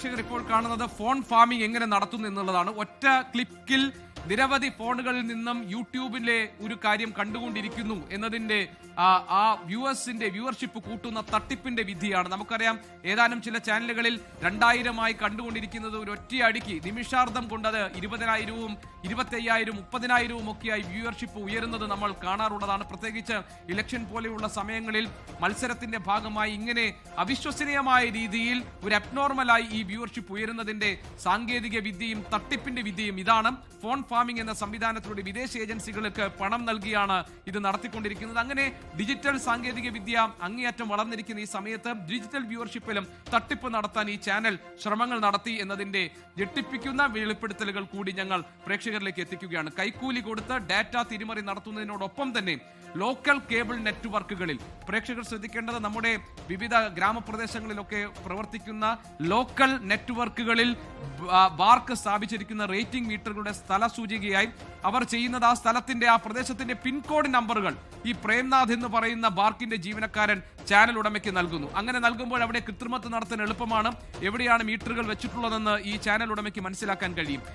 പ്രേക്ഷകർ ഇപ്പോൾ കാണുന്നത് ഫോൺ ഫാമിംഗ് എങ്ങനെ നടത്തുന്നു എന്നുള്ളതാണ്. ഒറ്റ ക്ലിക്കിൽ നിരവധി ഫോണുകളിൽ നിന്നും യൂട്യൂബിലെ ഒരു കാര്യം കണ്ടുകൊണ്ടിരിക്കുന്നു എന്നതിന്റെ ആ വ്യൂവർഷിപ്പ് കൂട്ടുന്ന തട്ടിപ്പിന്റെ വിധിയാണ്. നമുക്കറിയാം, ഏതാനും ചില ചാനലുകളിൽ 2000 കണ്ടുകൊണ്ടിരിക്കുന്നത് ഒരു ഒറ്റയടിക്ക് നിമിഷാർദ്ധം കൊണ്ടത് 20,000-ഉം 25,000-ഉം 30,000-ഉം ഒക്കെയായി വ്യൂവർഷിപ്പ് ഉയരുന്നത് നമ്മൾ കാണാറുള്ളതാണ്. പ്രത്യേകിച്ച് ഇലക്ഷൻ പോലെയുള്ള സമയങ്ങളിൽ മത്സരത്തിന്റെ ഭാഗമായി ഇങ്ങനെ അവിശ്വസനീയമായ രീതിയിൽ ഒരു അബ്നോർമലായി ഈ വ്യൂവർഷിപ്പ് ഉയരുന്നതിന്റെ സാങ്കേതിക വിദ്യയും തട്ടിപ്പിന്റെ വിദ്യയും ഇതാണ്. ഫോൺ ഫാമിംഗ് എന്ന സംവിധാനത്തിലൂടെ വിദേശ ഏജൻസികൾക്ക് പണം നൽകിയാണ് ഇത് നടത്തിക്കൊണ്ടിരിക്കുന്നത്. അങ്ങനെ ഡിജിറ്റൽ സാങ്കേതിക വിദ്യ അങ്ങേയറ്റം വളർന്നിരിക്കുന്ന ഈ സമയത്ത് ഡിജിറ്റൽ വ്യൂവർഷിപ്പിലും തട്ടിപ്പ് നടത്താൻ ഈ ചാനൽ ശ്രമങ്ങൾ നടത്തി എന്നതിന്റെ ഞെട്ടിപ്പിക്കുന്ന വെളിപ്പെടുത്തലുകൾ കൂടി ഞങ്ങൾ പ്രേക്ഷകരിലേക്ക് എത്തിക്കുകയാണ്. കൈക്കൂലി കൊടുത്ത് ഡാറ്റ തിരിമറി നടത്തുന്നതിനോടൊപ്പം തന്നെ ലോക്കൽ കേബിൾ നെറ്റ്വർക്കുകളിൽ പ്രേക്ഷകർ ശ്രദ്ധിക്കേണ്ടത്, നമ്മുടെ വിവിധ ഗ്രാമപ്രദേശങ്ങളിലൊക്കെ പ്രവർത്തിക്കുന്ന ലോക്കൽ നെറ്റ്വർക്കുകളിൽ ബാർക്ക് സ്ഥാപിച്ചിരിക്കുന്ന റേറ്റിംഗ് മീറ്ററുകളുടെ സ്ഥല സൂചികയായി അവർ ചെയ്യുന്നത് ആ സ്ഥലത്തിന്റെ ആ പ്രദേശത്തിന്റെ പിൻകോഡ് നമ്പറുകൾ ഈ പ്രേംനാഥ് എന്ന് പറയുന്ന ബാർക്കിന്റെ ജീവനക്കാരൻ ചാനൽ ഉടമയ്ക്ക് നൽകുന്നു. അങ്ങനെ നൽകുമ്പോൾ അവിടെ കൃത്രിമത്വം നടത്താൻ എളുപ്പമാണ്. എവിടെയാണ് മീറ്ററുകൾ വെച്ചിട്ടുള്ളതെന്ന് ഈ ചാനൽ ഉടമയ്ക്ക് മനസ്സിലാക്കാൻ കഴിയും.